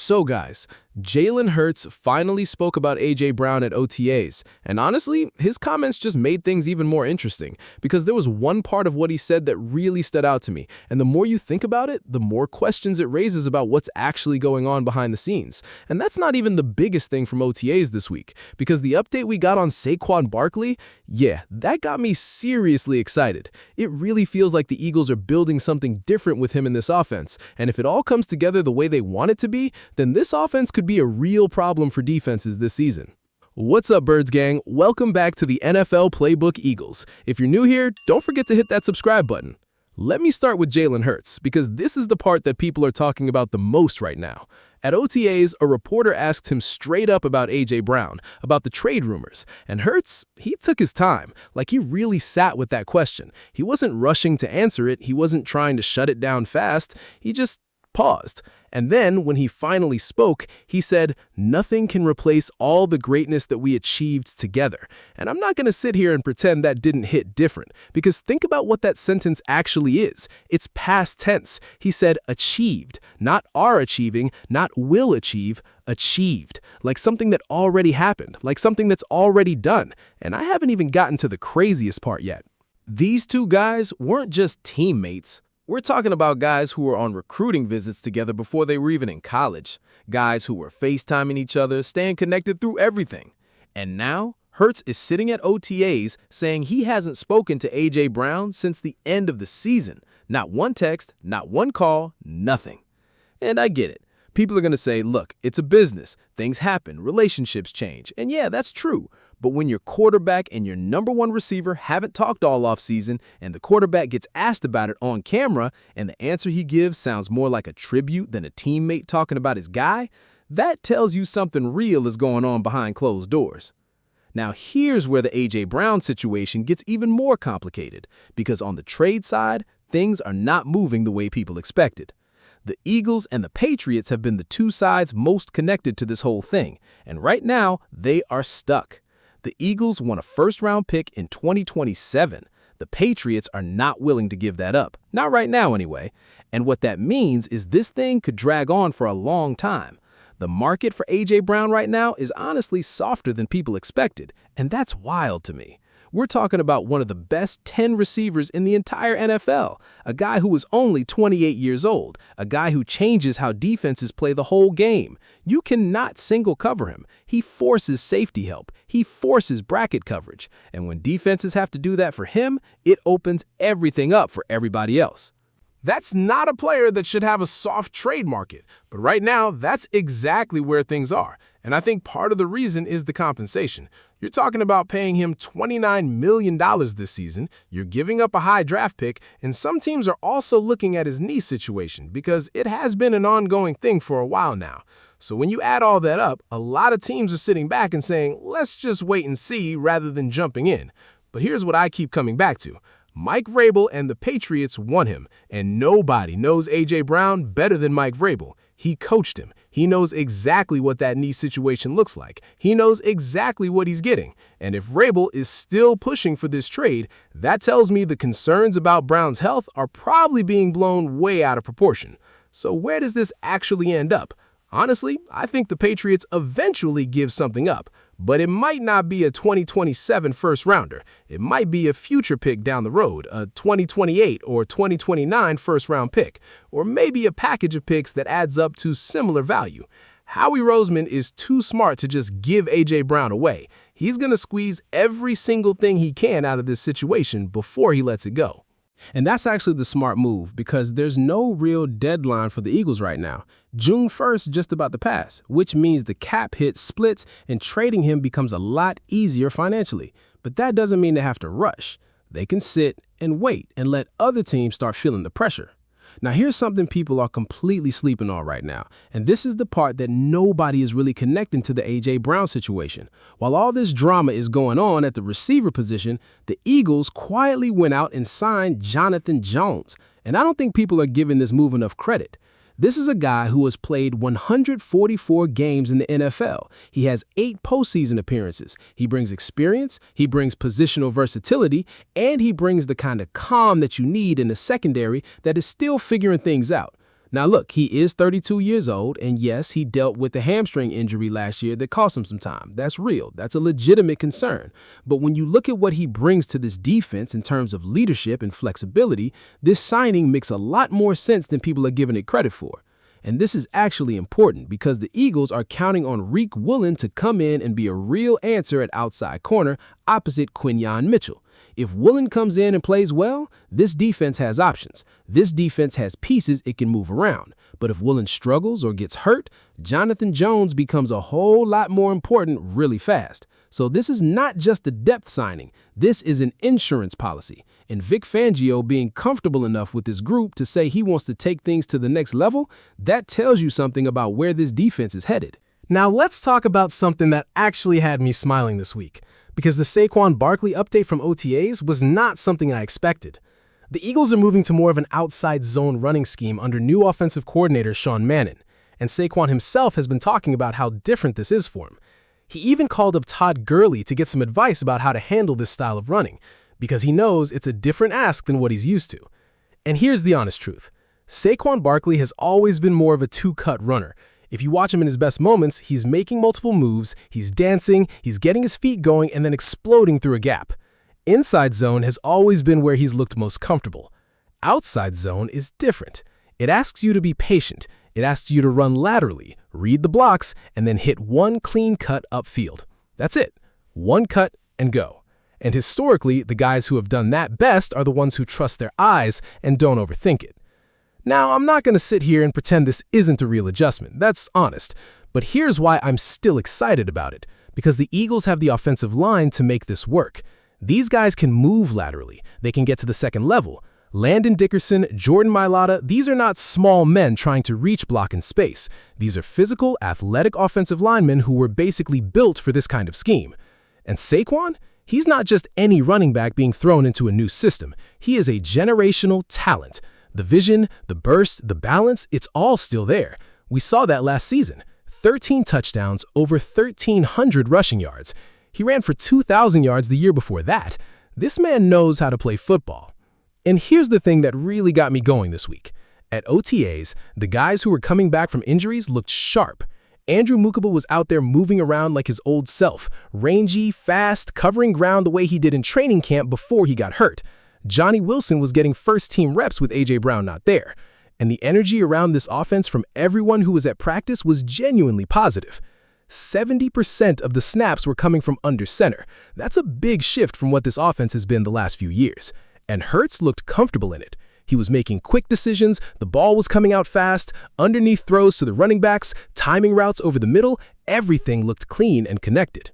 So guys, Jalen Hurts finally spoke about A.J. Brown at OTAs, and honestly, his comments just made things even more interesting, because there was one part of what he said that really stood out to me, and the more you think about it, the more questions it raises about what's actually going on behind the scenes. And that's not even the biggest thing from OTAs this week, because the update we got on Saquon Barkley, yeah, that got me seriously excited. It really feels like the Eagles are building something different with him in this offense, and if it all comes together the way they want it to be, then this offense could be a real problem for defenses this season. What's up, Birds Gang? Welcome back to the NFL Playbook Eagles. If you're new here, don't forget to hit that subscribe button. Let me start with Jalen Hurts, because this is the part that people are talking about the most right now. At OTAs, a reporter asked him straight up about A.J. Brown, about the trade rumors, and Hurts, he took his time, like he really sat with that question. He wasn't rushing to answer it, he wasn't trying to shut it down fast, he just paused. And then, when he finally spoke, he said, "Nothing can replace all the greatness that we achieved together." And I'm not going to sit here and pretend that didn't hit different, because think about what that sentence actually is. It's past tense. He said achieved, not are achieving, not will achieve, achieved. Like something that already happened, like something that's already done. And I haven't even gotten to the craziest part yet. These two guys weren't just teammates. We're talking about guys who were on recruiting visits together before they were even in college. Guys who were FaceTiming each other, staying connected through everything. And now, Hurts is sitting at OTAs saying he hasn't spoken to A.J. Brown since the end of the season. Not one text, not one call, nothing. And I get it. People are going to say, look, it's a business. Things happen. Relationships change. And yeah, that's true. But when your quarterback and your number one receiver haven't talked all offseason and the quarterback gets asked about it on camera and the answer he gives sounds more like a tribute than a teammate talking about his guy, that tells you something real is going on behind closed doors. Now here's where the A.J. Brown situation gets even more complicated, because on the trade side, things are not moving the way people expected. The Eagles and the Patriots have been the two sides most connected to this whole thing, and right now, they are stuck. The Eagles want a first-round pick in 2027. The Patriots are not willing to give that up. Not right now, anyway. And what that means is this thing could drag on for a long time. The market for A.J. Brown right now is honestly softer than people expected, and that's wild to me. We're talking about one of the best 10 receivers in the entire NFL, a guy who is only 28 years old, a guy who changes how defenses play the whole game. You cannot single cover him. He forces safety help. He forces bracket coverage. And when defenses have to do that for him, it opens everything up for everybody else. That's not a player that should have a soft trade market, but right now, that's exactly where things are. And I think part of the reason is the compensation. You're talking about paying him $29 million this season, you're giving up a high draft pick, and some teams are also looking at his knee situation because it has been an ongoing thing for a while now. So when you add all that up, a lot of teams are sitting back and saying, let's just wait and see rather than jumping in. But here's what I keep coming back to. Mike Vrabel and the Patriots won him, and nobody knows A.J. Brown better than Mike Vrabel. He coached him. He knows exactly what that knee situation looks like. He knows exactly what he's getting. And if Vrabel is still pushing for this trade, that tells me the concerns about Brown's health are probably being blown way out of proportion. So where does this actually end up? Honestly, I think the Patriots eventually give something up, but it might not be a 2027 first-rounder. It might be a future pick down the road, a 2028 or 2029 first-round pick, or maybe a package of picks that adds up to similar value. Howie Roseman is too smart to just give A.J. Brown away. He's going to squeeze every single thing he can out of this situation before he lets it go. And that's actually the smart move, because there's no real deadline for the Eagles right now. June 1st just about to pass, which means the cap hit splits and trading him becomes a lot easier financially. But that doesn't mean they have to rush. They can sit and wait and let other teams start feeling the pressure. Now here's something people are completely sleeping on right now, and this is the part that nobody is really connecting to the A.J. Brown situation. While all this drama is going on at the receiver position, the Eagles quietly went out and signed Jonathan Jones, and I don't think people are giving this move enough credit. This is a guy who has played 144 games in the NFL. He has 8 postseason appearances. He brings experience, he brings positional versatility, and he brings the kind of calm that you need in a secondary that is still figuring things out. Now look, he is 32 years old, and yes, he dealt with a hamstring injury last year that cost him some time. That's real. That's a legitimate concern. But when you look at what he brings to this defense in terms of leadership and flexibility, this signing makes a lot more sense than people are giving it credit for. And this is actually important because the Eagles are counting on Riq Woolen to come in and be a real answer at outside corner opposite Quinyon Mitchell. If Woolen comes in and plays well, this defense has options. This defense has pieces it can move around. But if Woolen struggles or gets hurt, Jonathan Jones becomes a whole lot more important really fast. So this is not just a depth signing. This is an insurance policy. And Vic Fangio being comfortable enough with this group to say he wants to take things to the next level, that tells you something about where this defense is headed. Now let's talk about something that actually had me smiling this week, because the Saquon Barkley update from OTAs was not something I expected. The Eagles are moving to more of an outside zone running scheme under new offensive coordinator Sean Mannion, and Saquon himself has been talking about how different this is for him. He even called up Todd Gurley to get some advice about how to handle this style of running, because he knows it's a different ask than what he's used to. And here's the honest truth. Saquon Barkley has always been more of a two-cut runner. If you watch him in his best moments, he's making multiple moves, he's dancing, he's getting his feet going, and then exploding through a gap. Inside zone has always been where he's looked most comfortable. Outside zone is different. It asks you to be patient. It asks you to run laterally, read the blocks, and then hit one clean cut upfield. That's it. One cut and go. And historically, the guys who have done that best are the ones who trust their eyes and don't overthink it. Now, I'm not going to sit here and pretend this isn't a real adjustment. That's honest. But here's why I'm still excited about it. Because the Eagles have the offensive line to make this work. These guys can move laterally. They can get to the second level. Landon Dickerson, Jordan Mailata, these are not small men trying to reach block in space. These are physical, athletic offensive linemen who were basically built for this kind of scheme. And Saquon? He's not just any running back being thrown into a new system. He is a generational talent. The vision, the burst, the balance, it's all still there. We saw that last season. 13 touchdowns, over 1,300 rushing yards. He ran for 2,000 yards the year before that. This man knows how to play football. And here's the thing that really got me going this week. At OTAs, the guys who were coming back from injuries looked sharp. Andrew Mukaba was out there moving around like his old self, rangy, fast, covering ground the way he did in training camp before he got hurt. Johnny Wilson was getting first-team reps with A.J. Brown not there. And the energy around this offense from everyone who was at practice was genuinely positive. 70% of the snaps were coming from under center. That's a big shift from what this offense has been the last few years. And Hurts looked comfortable in it. He was making quick decisions, the ball was coming out fast, underneath throws to the running backs, timing routes over the middle, everything looked clean and connected.